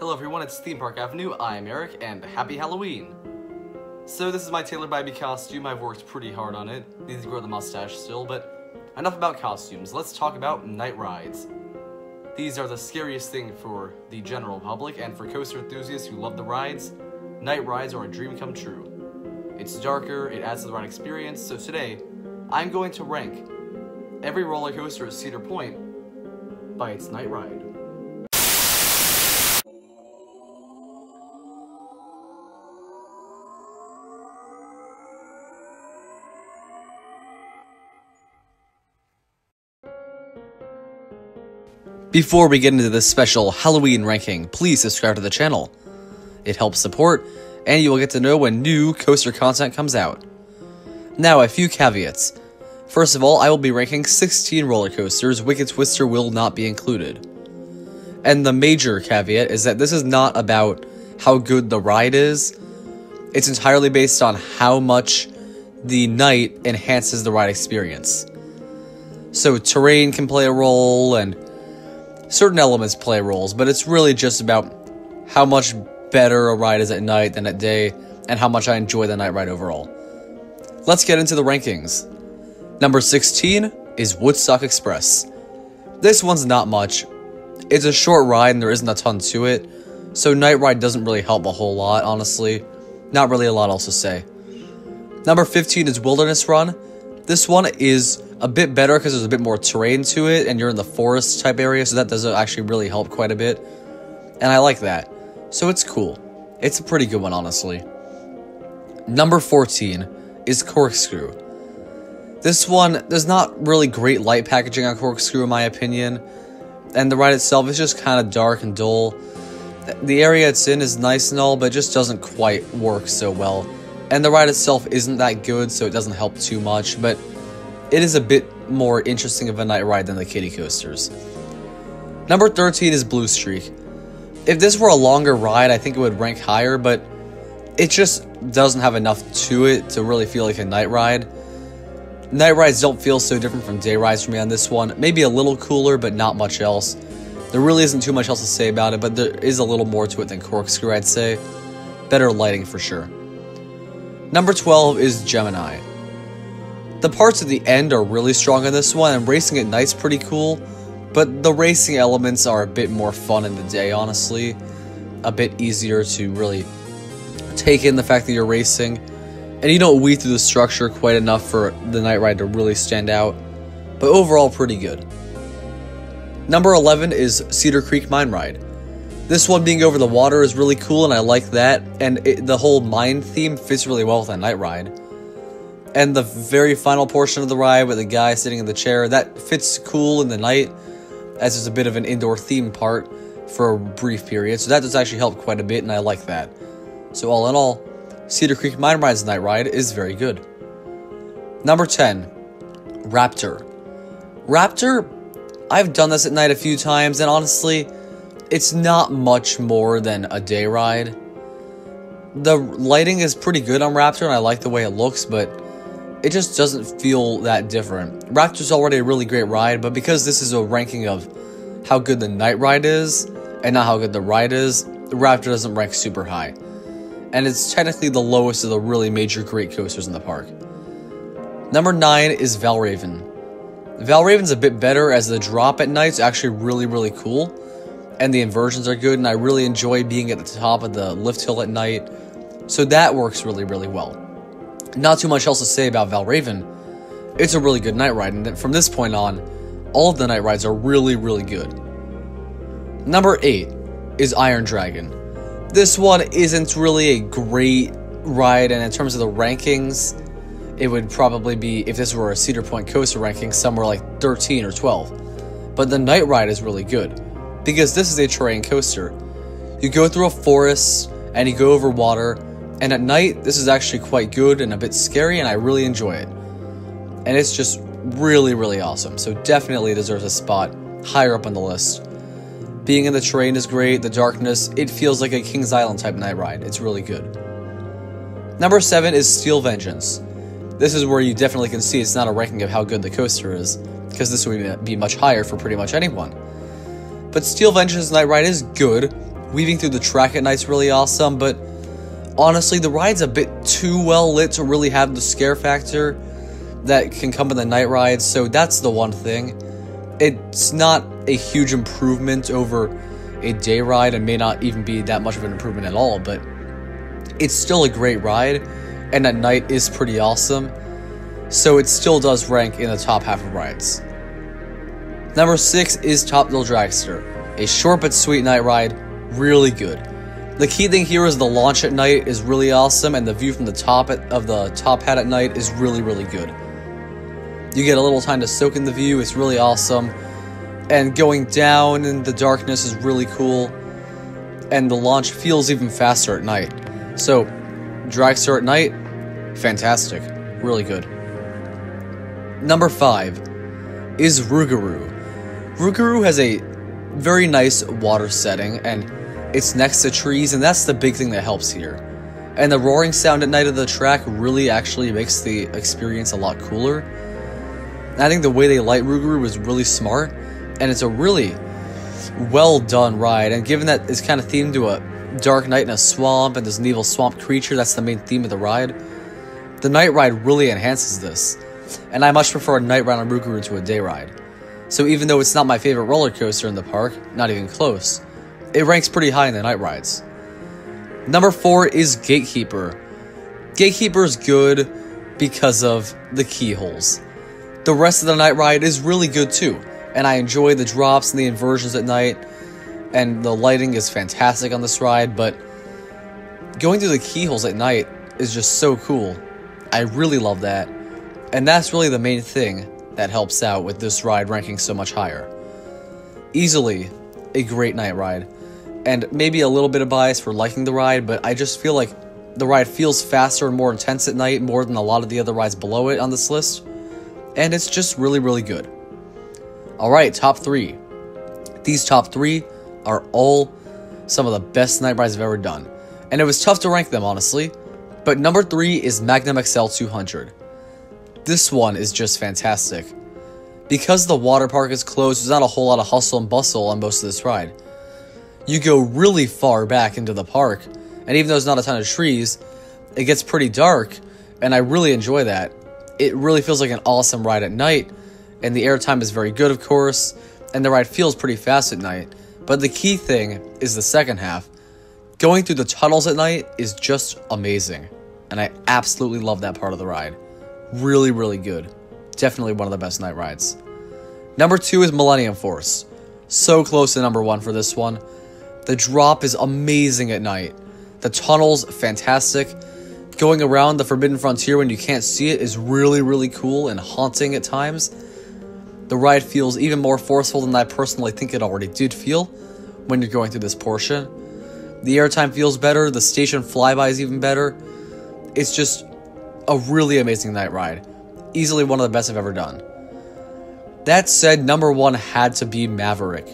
Hello everyone, it's Theme Park Avenue, I'm Eric, and happy Halloween! So this is my Taylor by Me costume. I've worked pretty hard on it. Need to grow the mustache still, but enough about costumes. Let's talk about night rides. These are the scariest thing for the general public, and for coaster enthusiasts who love the rides, night rides are a dream come true. It's darker, it adds to the ride experience, so today, I'm going to rank every roller coaster at Cedar Point by its night ride. Before we get into this special Halloween ranking, please subscribe to the channel. It helps support, and you will get to know when new coaster content comes out. Now, a few caveats. First of all, I will be ranking 16 roller coasters. Wicked Twister will not be included. And the major caveat is that this is not about how good the ride is. It's entirely based on how much the night enhances the ride experience. So terrain can play a role, and certain elements play roles, but it's really just about how much better a ride is at night than at day, and how much I enjoy the night ride overall. Let's get into the rankings. Number 16 is Woodstock Express. This one's not much. It's a short ride and there isn't a ton to it, so night ride doesn't really help a whole lot, honestly. Not really a lot else to say. Number 15 is Wilderness Run. This one is a bit better because there's a bit more terrain to it, and you're in the forest type area, so that does actually really help quite a bit. And I like that. So it's cool. It's a pretty good one, honestly. Number 14 is Corkscrew. This one, there's not really great light packaging on Corkscrew in my opinion, and the ride itself is just kind of dark and dull. The area it's in is nice and all, but it just doesn't quite work so well. And the ride itself isn't that good, so it doesn't help too much, but it is a bit more interesting of a night ride than the kiddie coasters. Number 13 is Blue Streak. If this were a longer ride, I think it would rank higher, but it just doesn't have enough to it to really feel like a night ride. Night rides don't feel so different from day rides for me on this one. Maybe a little cooler, but not much else. There really isn't too much else to say about it, but there is a little more to it than Corkscrew, I'd say. Better lighting for sure. Number 12 is Gemini. The parts at the end are really strong in this one, and racing at night's pretty cool, but the racing elements are a bit more fun in the day, honestly. A bit easier to really take in the fact that you're racing, and you don't weave through the structure quite enough for the night ride to really stand out, but overall pretty good. Number 11 is Cedar Creek Mine Ride. This one being over the water is really cool, and I like that, and the whole mine theme fits really well with a night ride. And the very final portion of the ride with the guy sitting in the chair, that fits cool in the night, as there's a bit of an indoor theme part for a brief period, so that does actually help quite a bit, and I like that. So all in all, Cedar Creek Mine Ride's night ride is very good. Number 10, Raptor. Raptor, I've done this at night a few times, and honestly, it's not much more than a day ride. The lighting is pretty good on Raptor, and I like the way it looks, but it just doesn't feel that different. Raptor's already a really great ride, but because this is a ranking of how good the night ride is, and not how good the ride is, Raptor doesn't rank super high. And it's technically the lowest of the really major great coasters in the park. Number 9 is Valraven. Valraven's a bit better, as the drop at night's actually really cool, and the inversions are good, and I really enjoy being at the top of the lift hill at night, so that works really well. Not too much else to say about Valraven. It's a really good night ride, and from this point on, all of the night rides are really good. Number 8 is Iron Dragon. This one isn't really a great ride, and in terms of the rankings, it would probably be, if this were a Cedar Point coaster ranking, somewhere like 13 or 12. But the night ride is really good, because this is a terrain coaster. You go through a forest, and you go over water, and at night, this is actually quite good and a bit scary, and I really enjoy it. And it's just really awesome, so definitely deserves a spot higher up on the list. Being in the terrain is great, the darkness, it feels like a Kings Island type night ride. It's really good. Number 7 is Steel Vengeance. This is where you definitely can see it's not a ranking of how good the coaster is, because this would be much higher for pretty much anyone. But Steel Vengeance Night Ride is good, weaving through the track at night's really awesome, but honestly, the ride's a bit too well lit to really have the scare factor that can come in the night ride, so that's the one thing. It's not a huge improvement over a day ride and may not even be that much of an improvement at all, but it's still a great ride, and at night is pretty awesome, so it still does rank in the top half of rides. Number 6 is Top Thrill Dragster, a short but sweet night ride, really good. The key thing here is the launch at night is really awesome, and the view from the top of the top hat at night is really, really good. You get a little time to soak in the view, it's really awesome, and going down in the darkness is really cool, and the launch feels even faster at night. So, Dragster at night, fantastic, really good. Number 5 is Rougarou. Rougarou has a very nice water setting, and it's next to trees, and that's the big thing that helps here. And the roaring sound at night of the track really actually makes the experience a lot cooler. And I think the way they light Rougarou is really smart, and it's a really well done ride. And given that it's kind of themed to a dark night in a swamp, and there's an evil swamp creature, that's the main theme of the ride, the night ride really enhances this. And I much prefer a night ride on Rougarou to a day ride. So even though it's not my favorite roller coaster in the park, not even close, it ranks pretty high in the night rides. Number 4 is Gatekeeper. Gatekeeper's good because of the keyholes. The rest of the night ride is really good too, and I enjoy the drops and the inversions at night, and the lighting is fantastic on this ride, but going through the keyholes at night is just so cool. I really love that, and that's really the main thing that helps out with this ride ranking so much higher. Easily a great night ride, and maybe a little bit of bias for liking the ride, but I just feel like the ride feels faster and more intense at night more than a lot of the other rides below it on this list, and it's just really, really good. Alright, top 3. These top 3 are all some of the best night rides I've ever done, and it was tough to rank them, honestly, but number 3 is Magnum XL 200. This one is just fantastic. Because the water park is closed, there's not a whole lot of hustle and bustle on most of this ride. You go really far back into the park, and even though there's not a ton of trees, it gets pretty dark, and I really enjoy that. It really feels like an awesome ride at night, and the airtime is very good, of course, and the ride feels pretty fast at night. But the key thing is the second half. Going through the tunnels at night is just amazing, and I absolutely love that part of the ride. Really, really good. Definitely one of the best night rides. Number 2 is Millennium Force. So close to number 1 for this one. The drop is amazing at night. The tunnels, fantastic. Going around the Forbidden Frontier when you can't see it is really, really cool and haunting at times. The ride feels even more forceful than I personally think it already did feel when you're going through this portion. The airtime feels better. The station flyby is even better. It's just a really amazing night ride. Easily one of the best I've ever done. That said, number 1 had to be Maverick.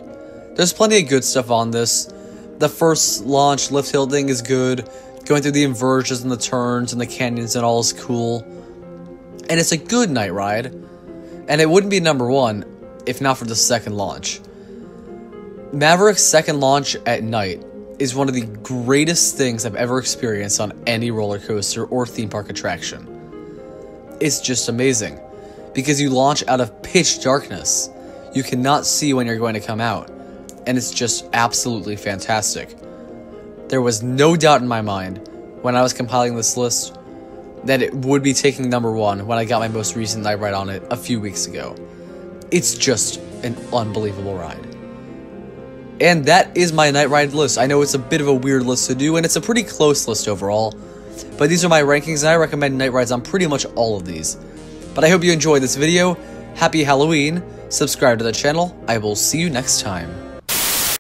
There's plenty of good stuff on this. The first launch lift hill thing is good. Going through the inversions and the turns and the canyons and all is cool. And it's a good night ride. And it wouldn't be number 1 if not for the second launch. Maverick's second launch at night is one of the greatest things I've ever experienced on any roller coaster or theme park attraction. It's just amazing, because you launch out of pitch darkness. You cannot see when you're going to come out, and it's just absolutely fantastic. There was no doubt in my mind when I was compiling this list that it would be taking number 1 when I got my most recent night ride on it a few weeks ago. It's just an unbelievable ride. And that is my night ride list. I know it's a bit of a weird list to do, and it's a pretty close list overall. But these are my rankings, and I recommend night rides on pretty much all of these. But I hope you enjoyed this video. Happy Halloween. Subscribe to the channel. I will see you next time.